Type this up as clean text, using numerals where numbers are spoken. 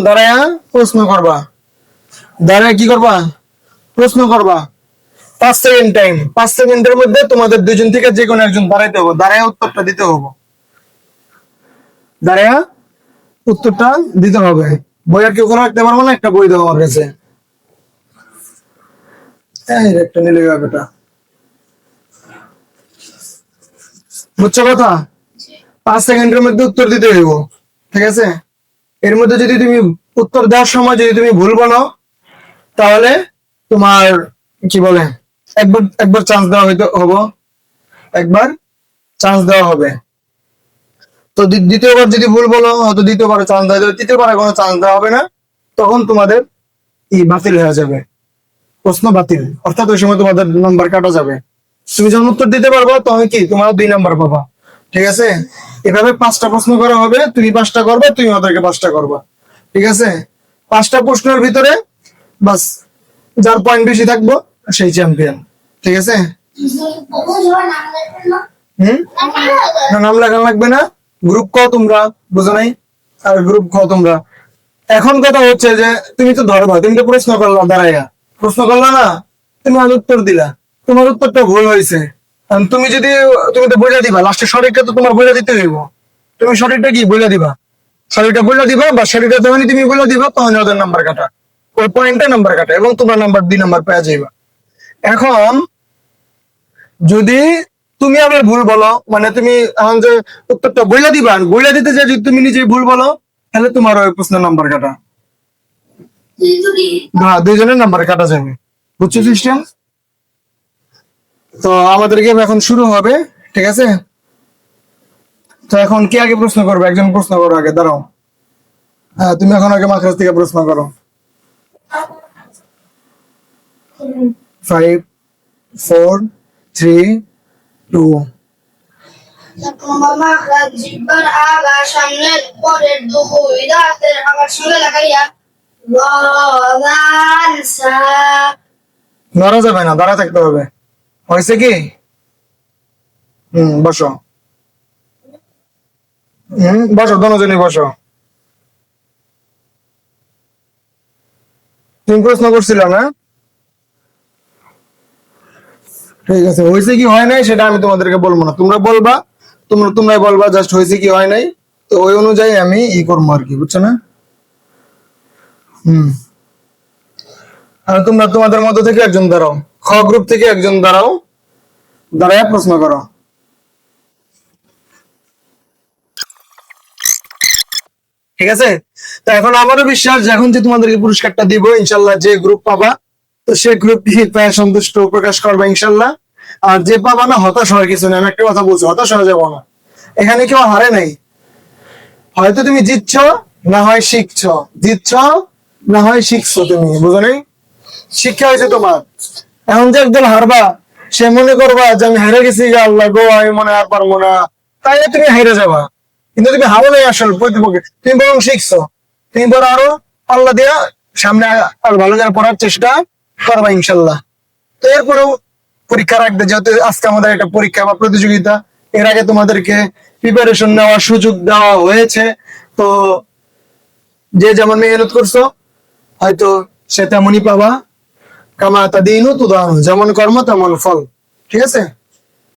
দাঁড়ায়া প্রশ্ন করবা, দাঁড়ায় কি করবা, প্রশ্ন করবা। 5 সেকেন্ড টাইম, 5 সেকেন্ডের মধ্যে তোমাদের দুজন থেকে যে কোনো একজন দাঁড়াইতে হবে, দাঁড়ায় উত্তরটা দিতে হবে, দাঁড়ায়া উত্তরটা দিতে হবে। বই আর কেউ কোনো রাখতে পারবো না, একটা বই দেবো আমার কাছে। একটা নিলে ব্যাপারটা বুঝছো কথা। 5 সেকেন্ডের মধ্যে উত্তর দিতে হইব, ঠিক আছে। এর মধ্যে যদি তুমি উত্তর দেওয়ার সময় যদি তুমি ভুল বলো, তাহলে তোমার কি বলে একবার একবার চান্স দেওয়া হইতে হবো, একবার চান্স দেওয়া হবে। তো দ্বিতীয়বার যদি ভুল বলো, হয়তো দ্বিতীয়বার চান্স দেওয়া যাবে, তৃতীয়বারে কোনো চান্স দেওয়া হবে না। তখন তোমাদের বাতিল হয়ে যাবে, প্রশ্ন বাতিল, অর্থাৎ ওই সময় তোমাদের নাম্বার কাটা যাবে। তুমি যখন উত্তর দিতে পারবো তখন কি তোমার 2 নাম্বার পাবা, ঠিক আছে। এভাবে 5টা প্রশ্ন করা হবে, তুমি 5টা করবে, তুমি ওদেরকে 5টা করবা, ঠিক আছে। 5টা প্রশ্নের ভিতরে বাস যার পয়েন্ট বেশি থাকবো সেই চ্যাম্পিয়ন, ঠিক আছে। হম, নাম লেখা লাগবে না, গ্রুপ কও তোমরা, বুঝো নাই, আর গ্রুপ কও তোমরা। এখন কথা হচ্ছে যে তুমি তো ধরবা, তুমি তো প্রশ্ন করলা, দাঁড়াইয়া প্রশ্ন করলা না, তুমি আর উত্তর দিলা, তোমার উত্তরটা ভুল হয়েছে। তুমি যদি, তুমি তো বইলা দিবা, লাস্টে সঠিকটা তো তোমার বইলা দিতে হইব। তুমি সঠিকটা কি বইলা দিবা, সঠিকটা বইলা দিবা, বা সঠিকটা যখনই তুমি বইলা দিবা তখন ওদের নাম্বার কাটা, ওই পয়েন্টে নাম্বার কাটা, এবং তোমার নাম্বার 2 নাম্বার পেয়ে যাইবা। এখন যদি তুমি আবার ভুল বলো, মানে তুমি এখন যে উত্তরটা বইলা দিবা, বইলা দিতে যে যদি তুমি নিজে ভুল বলো, তাহলে তোমার ওই প্রশ্নের নাম্বার কাটা, হ্যাঁ, 2 জনের নাম্বার কাটা যাবে, বুঝছো সিস্টেম। তো আমাদের গেম এখন শুরু হবে, ঠিক আছে। তো এখন কে আগে প্রশ্ন করবে, একজন প্রশ্ন করো আগে, দাঁড়াও। হ্যাঁ, তুমি এখন আগে মাখরাজ থেকে প্রশ্ন করো। 5 4 3 2। জিব্বার আগা সামনের পরের দুই দাঁতের আমার সঙ্গে লাগাইয়া নড়া যাবে না, দাঁড়া থাকতে হবে, হয়েছে কি। বসো, বসো, দুজনই বসো। তুমি প্রশ্ন করছিল না, ঠিক আছে। হয়েছে কি হয় নাই সেটা আমি তোমাদেরকে বলবো না, তোমরা বলবা, তোমরাই বলবা জাস্ট হয়েছে কি হয় নাই। তো ওই অনুযায়ী আমি করবো আর কি, বুঝছো না। আর তোমরা তোমাদের মধ্যে থেকে একজন দাঁড়াও, খ গ্রুপ থেকে একজন দাঁড়াও, দাঁড়ায় প্রশ্ন করো, ঠিক আছে। তো এখন আমারও বিশ্বাস যে এখন যে তোমাদেরকে পুরস্কারটা দিব ইনশাল্লাহ, যে গ্রুপ পাবা তো সে গ্রুপ পেয়ে সন্তুষ্ট প্রকাশ করবে ইনশাল্লাহ। আর যে পাবা না, হতাশ হওয়ার কিছু নেই, আমি একটা কথা বলছি, হতাশ হয়ে যাবো না। এখানে কেউ হারে নাই, হয়তো তুমি জিতছ, না হয় শিখছ, জিতছ না হয় শিখছো, তুমি বুঝো নাই, শিক্ষা হয়েছে তোমার। এখন যে একদম হারবা, সে মনে করবা যে আমি হেরে গেছি, আল্লাহ গো আমি মনে আর পারবো না, তাই তুমি হেরে যাবা। কিন্তু তুমি হারো নাই, আসল প্রতিপক্ষে তুমি বরং শিখছো, তুমি বরং আরো আল্লাহ দিয়া সামনে আর ভালো করে পড়ার চেষ্টা করবা ইনশাল্লাহ। তো এরপরেও পরীক্ষা রাখবে, যেহেতু আজকে আমাদের একটা পরীক্ষা বা প্রতিযোগিতা, এর আগে তোমাদেরকে প্রিপারেশন নেওয়ার সুযোগ দেওয়া হয়েছে। তো যে যেমন মেহনত করছো হয়তো সে তেমনই পাবা, কামা তাদিনু তুদানু, যেমন কর্ম তেমন ফল, ঠিক আছে।